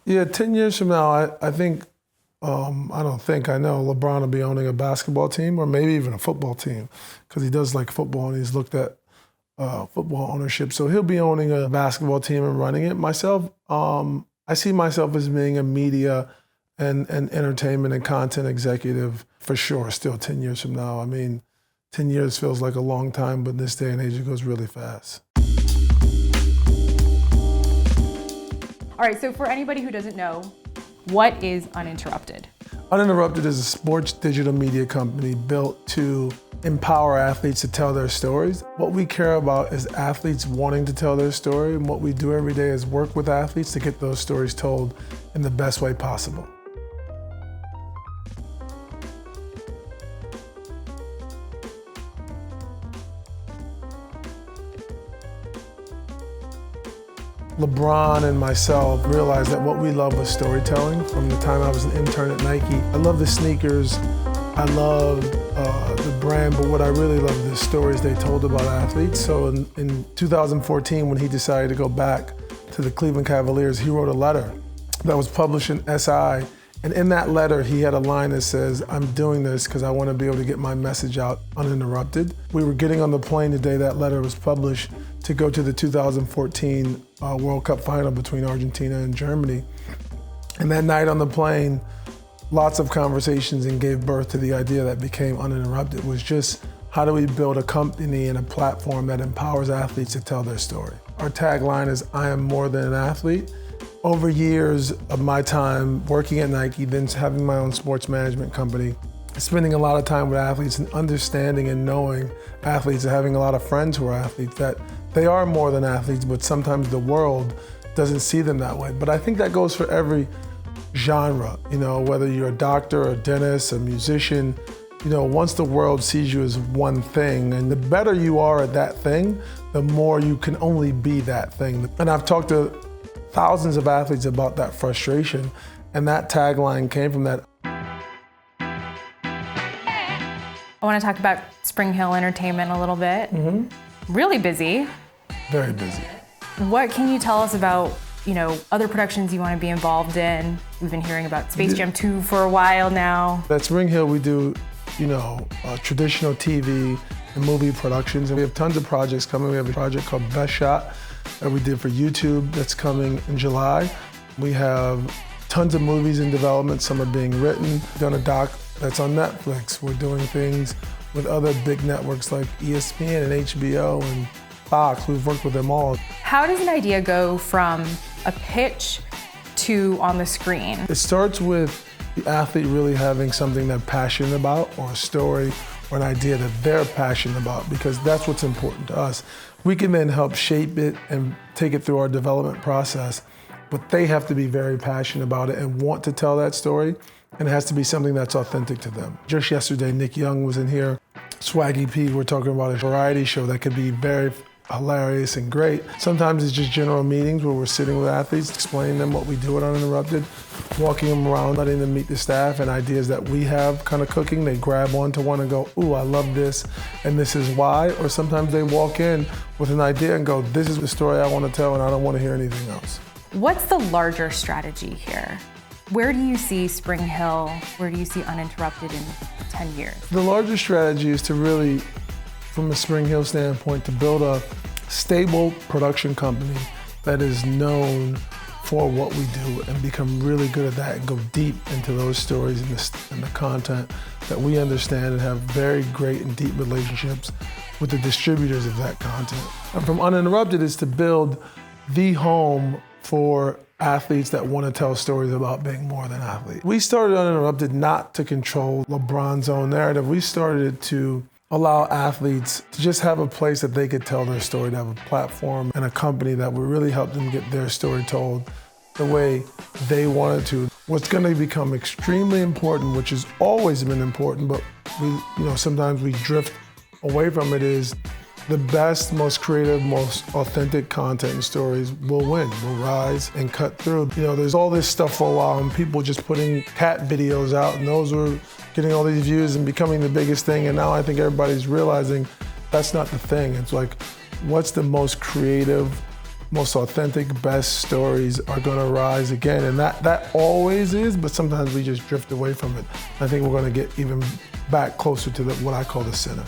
Yeah, 10 years from now, I think, I know LeBron will be owning a basketball team or maybe even a football team because he does like football and he's looked at football ownership. So he'll be owning a basketball team and running it. Myself, I see myself as being a media and entertainment and content executive for sure, still 10 years from now. I mean, 10 years feels like a long time, but in this day and age, it goes really fast. All right, so for anybody who doesn't know, what is Uninterrupted? Uninterrupted is a sports digital media company built to empower athletes to tell their stories. What we care about is athletes wanting to tell their story, and what we do every day is work with athletes to get those stories told in the best way possible. LeBron and myself realized that what we love was storytelling. From the time I was an intern at Nike, I love the sneakers, I love the brand, but what I really love is the stories they told about athletes. So in 2014, when he decided to go back to the Cleveland Cavaliers, he wrote a letter that was published in SI. And in that letter, he had a line that says, "I'm doing this because I want to be able to get my message out uninterrupted." We were getting on the plane the day that letter was published to go to the 2014 World Cup final between Argentina and Germany. And that night on the plane, lots of conversations and gave birth to the idea that became Uninterrupted, was just how do we build a company and a platform that empowers athletes to tell their story. Our tagline is, "I am more than an athlete." Over years of my time working at Nike, then having my own sports management company, spending a lot of time with athletes and understanding and knowing athletes and having a lot of friends who are athletes, that they are more than athletes, but sometimes the world doesn't see them that way. But I think that goes for every genre, whether you're a doctor, a dentist, a musician, once the world sees you as one thing, and the better you are at that thing, the more you can only be that thing. And I've talked to thousands of athletes about that frustration, and that tagline came from that. I want to talk about Spring Hill Entertainment a little bit. Really busy. Very busy. What can you tell us about, other productions you want to be involved in? We've been hearing about Space Jam 2 for a while now. At Spring Hill, we do, traditional TV and movie productions, and we have tons of projects coming. We have a project called Best Shot that we did for YouTube that's coming in July. We have tons of movies in development. Some are being written. We've done a doc that's on Netflix. We're doing things with other big networks like ESPN and HBO and Fox. We've worked with them all. How does an idea go from a pitch to on the screen? It starts with the athlete really having something they're passionate about, or a story or an idea that they're passionate about, because that's what's important to us. We can then help shape it and take it through our development process, but they have to be very passionate about it and want to tell that story, and it has to be something that's authentic to them. Just yesterday, Nick Young was in here. Swaggy P, we're talking about a variety show that could be very hilarious and great. Sometimes it's just general meetings where we're sitting with athletes, explaining them what we do at Uninterrupted, walking them around, letting them meet the staff and ideas that we have kind of cooking. They grab one to one and go, "Ooh, I love this, and this is why." Or sometimes they walk in with an idea and go, "This is the story I want to tell, and I don't want to hear anything else." What's the larger strategy here? Where do you see Spring Hill, where do you see Uninterrupted in 10 years? The larger strategy is to really, from a Spring Hill standpoint, to build a stable production company that is known for what we do and become really good at that and go deep into those stories and the content that we understand, and have very great and deep relationships with the distributors of that content. And from Uninterrupted is to build the home for athletes that want to tell stories about being more than athletes. We started Uninterrupted not to control LeBron's own narrative. We started it to allow athletes to just have a place that they could tell their story, to have a platform and a company that would really help them get their story told the way they wanted to. What's going to become extremely important, which has always been important, but sometimes we drift away from it, is the best, most creative, most authentic content and stories will win, will rise and cut through. There's all this stuff for a while, and people just putting cat videos out, and those were getting all these views and becoming the biggest thing. And now I think everybody's realizing that's not the thing. It's like, what's the most creative, most authentic, best stories are gonna rise again. And that always is, but sometimes we just drift away from it. I think we're gonna get even back closer to what I call the center.